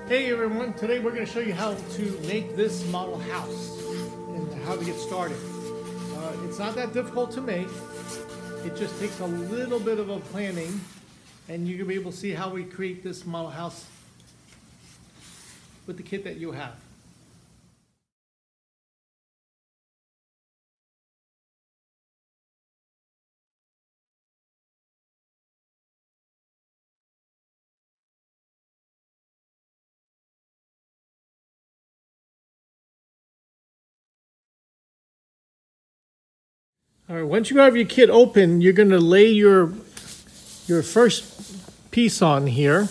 Hey everyone, today we're going to show you how to make this model house and how to get started. It's not that difficult to make. It just takes a little bit of a planning, and you're going to be able to see how we create this model house with the kit that you have. All right, once you have your kit open, you're going to lay your first piece on here.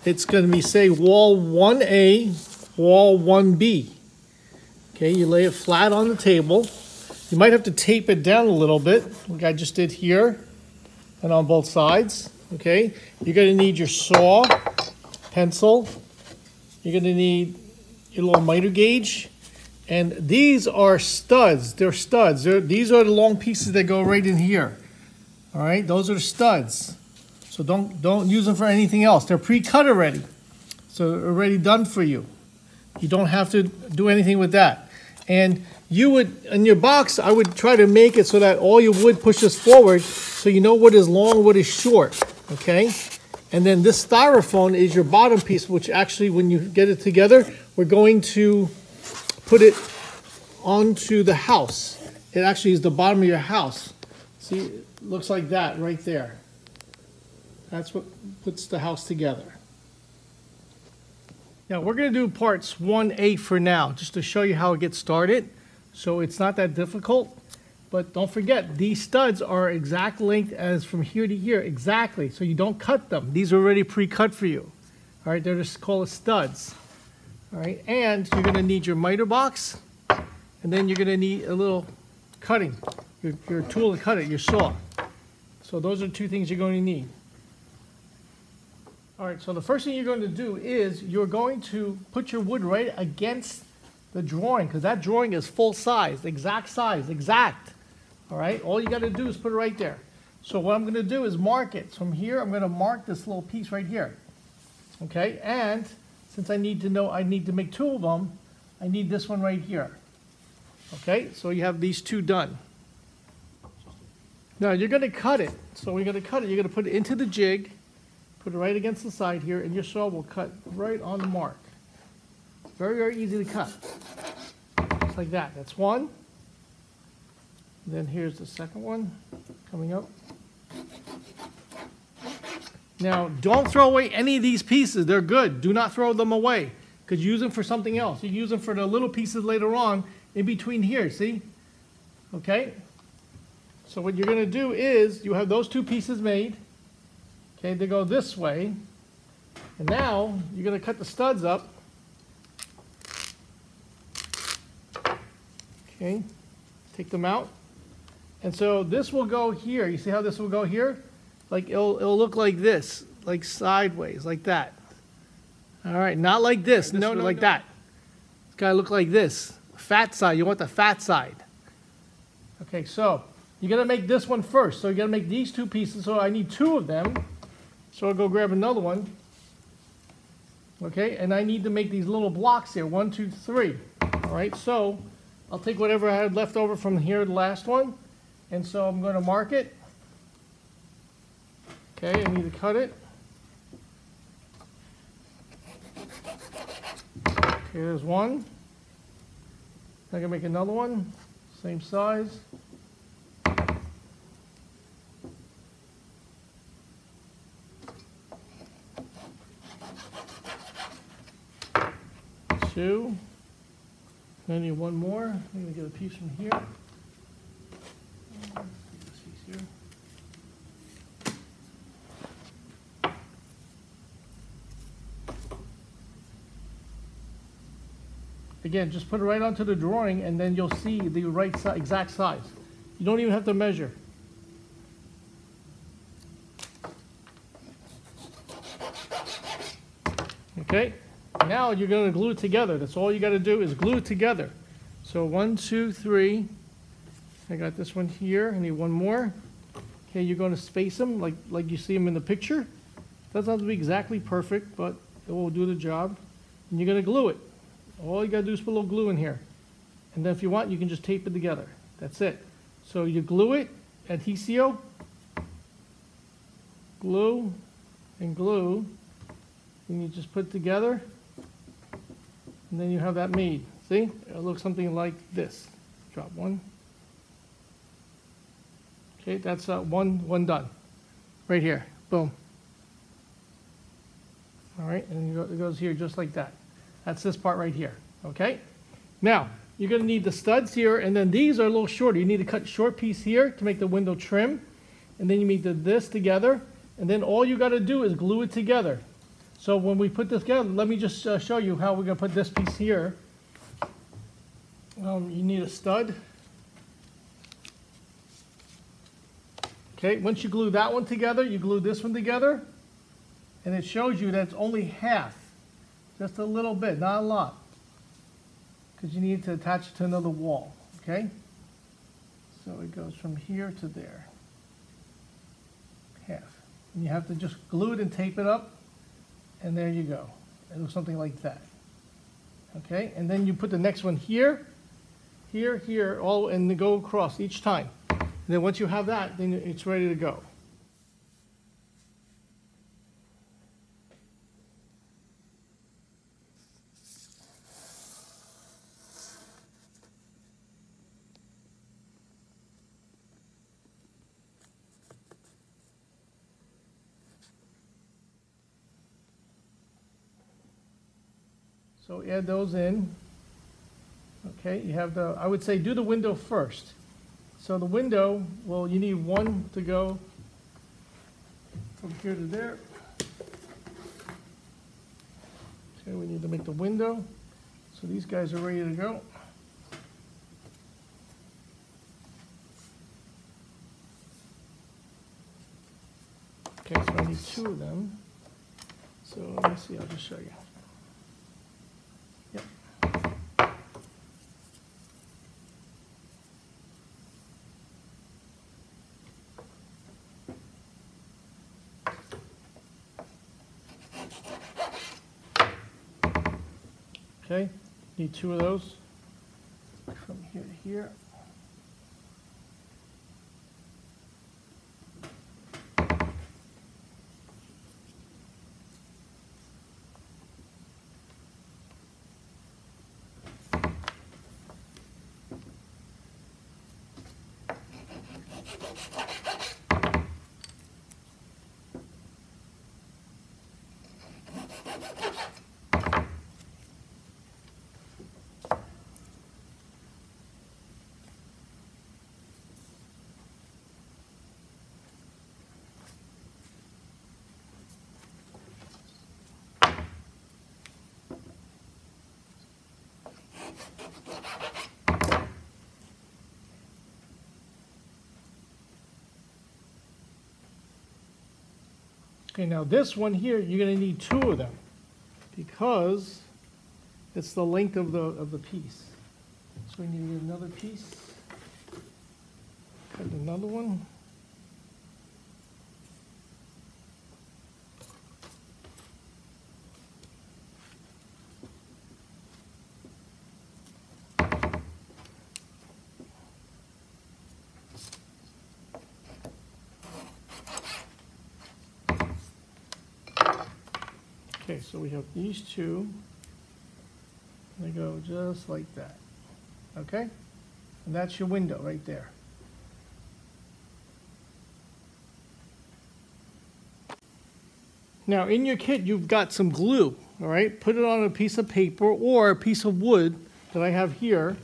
It's going to be, say, wall 1A, wall 1B. Okay, you lay it flat on the table. You might have to tape it down a little bit, like I just did here, and on both sides. Okay, you're going to need your saw, pencil. You're going to need your little miter gauge. And these are studs. They're studs. These are the long pieces that go right in here. All right, those are the studs. So don't use them for anything else. They're pre-cut already. So they're already done for you. You don't have to do anything with that. And you would, in your box, I would try to make it so that all your wood pushes forward so you know what is long, what is short, okay? And then this styrofoam is your bottom piece, which actually, when you get it together, we're going to put it onto the house. It actually is the bottom of your house. See, it looks like that right there. That's what puts the house together. Now we're going to do parts 1A for now, just to show you how it gets started. So it's not that difficult, but don't forget, these studs are exact length as from here to here, exactly. So you don't cut them. These are already pre-cut for you. All right, they're just called studs. All right, and you're going to need your miter box, and then you're going to need a little cutting, your tool to cut it, your saw. So those are two things you're going to need. All right, so the first thing you're going to do is you're going to put your wood right against the drawing, because that drawing is full size, exact. All right, all you got to do is put it right there. So what I'm going to do is mark it. So from here, I'm going to mark this little piece right here. Okay, and since I need to make two of them, I need this one right here. Okay, so you have these two done. Now you're going to cut it. So we're going to cut it. You're going to put it into the jig, put it right against the side here, and your saw will cut right on the mark. Very, very easy to cut. Just like that. That's one. And then here's the second one coming up. Now, don't throw away any of these pieces. They're good. Do not throw them away, because use them for something else. You use them for the little pieces later on in between here, see? Okay? So what you're going to do is you have those two pieces made. Okay, they go this way. And now you're going to cut the studs up. Okay, take them out. And so this will go here. You see how this will go here? Like it'll look like this, like sideways, like that. All right, not like this. No, like that. It's got to look like this. Fat side. You want the fat side. Okay, so you got to make this one first. So you got to make these two pieces. So I need two of them. So I'll go grab another one. Okay, and I need to make these little blocks here. 1, 2, 3. All right, so I'll take whatever I had left over from here, the last one. And so I'm going to mark it. Okay, I need to cut it. Okay, there's one. I'm going to make another one, same size. Two. I need one more. I'm going to get a piece from here. This piece here. Again, just put it right onto the drawing, and then you'll see the right exact size. You don't even have to measure. Okay, now you're going to glue it together. That's all you got to do is glue it together. So 1, 2, 3. I got this one here. I need one more. Okay, you're going to space them like you see them in the picture. Doesn't have to be exactly perfect, but it will do the job. and you're going to glue it. All you got to do is put a little glue in here. And then if you want, you can just tape it together. That's it. So you glue it, adhesio, glue, and glue. And you just put it together. And then you have that made. See? It looks something like this. Drop one. Okay, that's one done. Right here. Boom. All right, and it goes here just like that. That's this part right here. Okay? Now, you're going to need the studs here, and then these are a little shorter. You need to cut a short piece here to make the window trim. And then you need this together. And then all you got to do is glue it together. So when we put this together, let me just show you how we're going to put this piece here. You need a stud. Okay, once you glue that one together, you glue this one together. And it shows you that it's only half. Just a little bit, not a lot. Because you need to attach it to another wall. Okay? So it goes from here to there. Half. And you have to just glue it and tape it up. And there you go. It looks something like that. Okay? And then you put the next one here, here, here, all, and they go across each time. And then once you have that, then it's ready to go. So add those in. Okay, you have I would say do the window first. So the window, well, you need one to go from here to there. Okay, we need to make the window. So these guys are ready to go. Okay, so I need two of them. So let me see, I'll just show you. Yep. Okay, need two of those from here to here. Okay, now this one here, you're going to need two of them because it's the length of the piece. So we need to get another piece. Cut another one. Okay, so we have these two. They go just like that. Okay? And that's your window right there. Now in your kit you've got some glue, all right? Put it on a piece of paper or a piece of wood that I have here.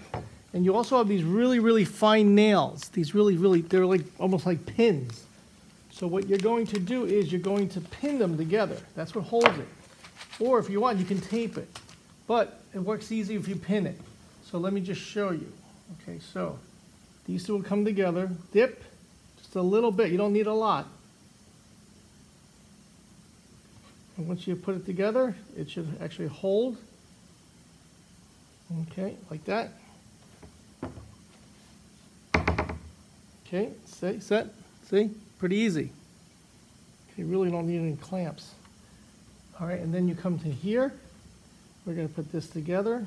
And you also have these really, really fine nails. These really, they're like almost like pins. So what you're going to do is you're going to pin them together. That's what holds it. Or if you want, you can tape it. But it works easy if you pin it. So let me just show you. Okay, so these two will come together. Dip just a little bit. You don't need a lot. And once you put it together, it should actually hold. Okay, like that. Okay, set. See? Pretty easy. You really don't need any clamps. All right, and then you come to here, We're going to put this together.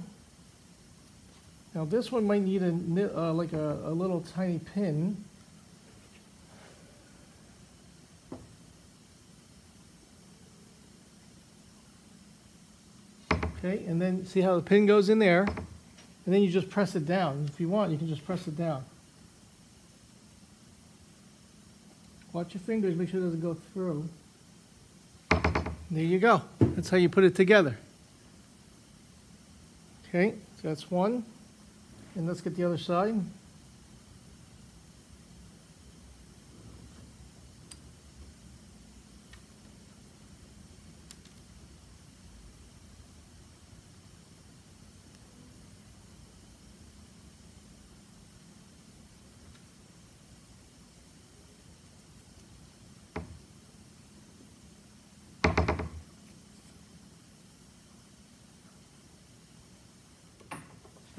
Now this one might need like a little tiny pin. Okay, and then see how the pin goes in there, and then you just press it down. If you want, you can just press it down. Watch your fingers, make sure it doesn't go through. There you go. That's how you put it together. Okay, so that's one. And let's get the other side.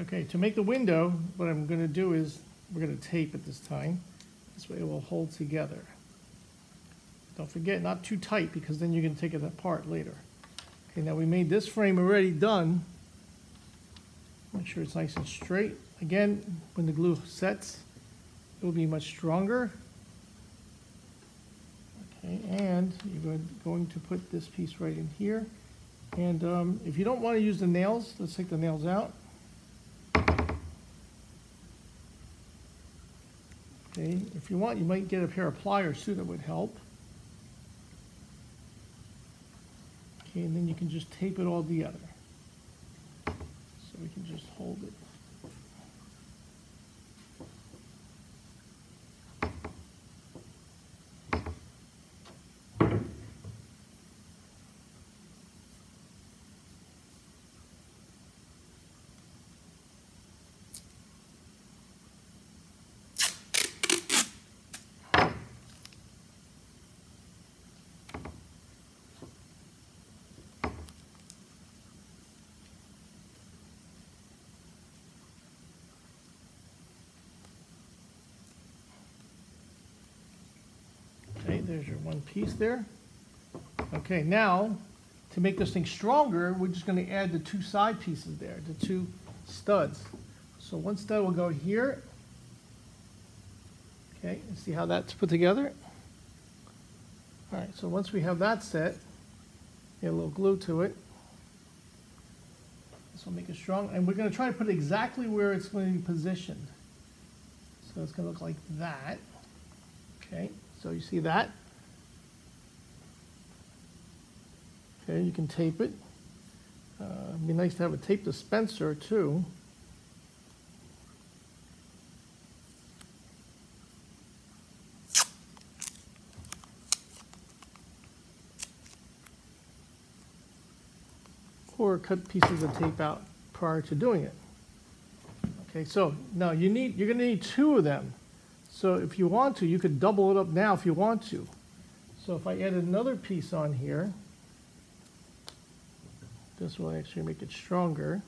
Okay, to make the window, what I'm going to do is we're going to tape it this time. This way it will hold together. Don't forget, not too tight, because then you can take it apart later. Okay, now we made this frame already done. Make sure it's nice and straight. Again, when the glue sets, it will be much stronger. Okay, and you're going to put this piece right in here. And if you don't want to use the nails, let's take the nails out. Okay, if you want, you might get a pair of pliers too, that would help. Okay, and then you can just tape it all together. So we can just hold it. Okay, there's your one piece there. Okay, now to make this thing stronger, we're just going to add the two side pieces there, the two studs. So one stud will go here. Okay, and see how that's put together? All right, so once we have that set, add a little glue to it. This will make it strong, and we're going to try to put it exactly where it's going to be positioned. So it's going to look like that. Okay, so you see that? Okay, you can tape it. It'd be nice to have a tape dispenser too. Or cut pieces of tape out prior to doing it. Okay, so now you're going to need two of them. So if you want to, you could double it up now if you want to. So if I add another piece on here, this will actually make it stronger.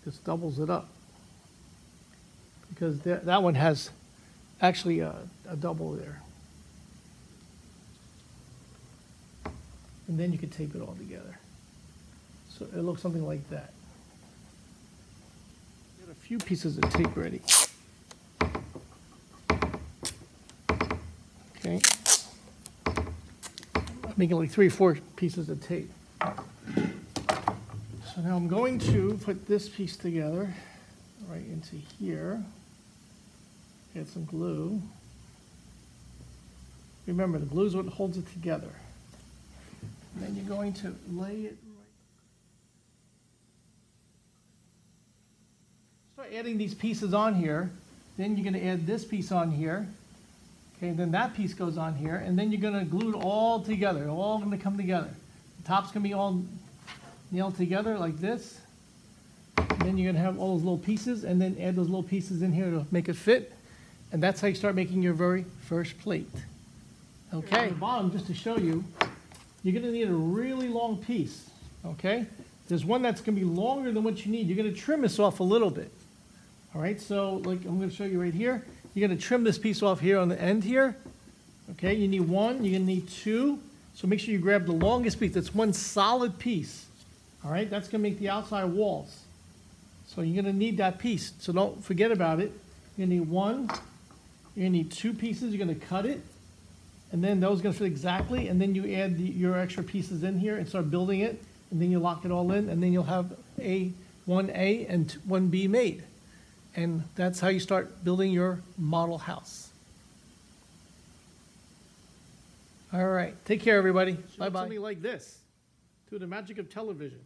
This doubles it up. Because that one has actually a double there. And then you can tape it all together. So it looks something like that. Get a few pieces of tape ready. Okay. I'm making like 3 or 4 pieces of tape. So now I'm going to put this piece together right into here. Get some glue. Remember, the glue is what holds it together. And then you're going to lay it right. Start adding these pieces on here. Then you're going to add this piece on here. Okay, and then that piece goes on here. And then you're going to glue it all together. They're all going to come together. The top's going to be all nailed together like this. And then you're going to have all those little pieces. And then add those little pieces in here to make it fit. And that's how you start making your very first plate. Okay, at the bottom, just to show you, you're going to need a really long piece, okay? There's one that's going to be longer than what you need. You're going to trim this off a little bit, all right? So, like I'm going to show you right here. You're going to trim this piece off here on the end here, okay? You need one. You're going to need two. So make sure you grab the longest piece. That's one solid piece. All right, that's gonna make the outside walls. So you're gonna need that piece. So don't forget about it. You're gonna need one, you're gonna need two pieces. You're gonna cut it, and then those are gonna fit exactly. And then you add your extra pieces in here and start building it. And then you lock it all in, and then you'll have 1A and 1B made. And that's how you start building your model house. All right, take care, everybody. Bye-bye. Something like this, through the magic of television.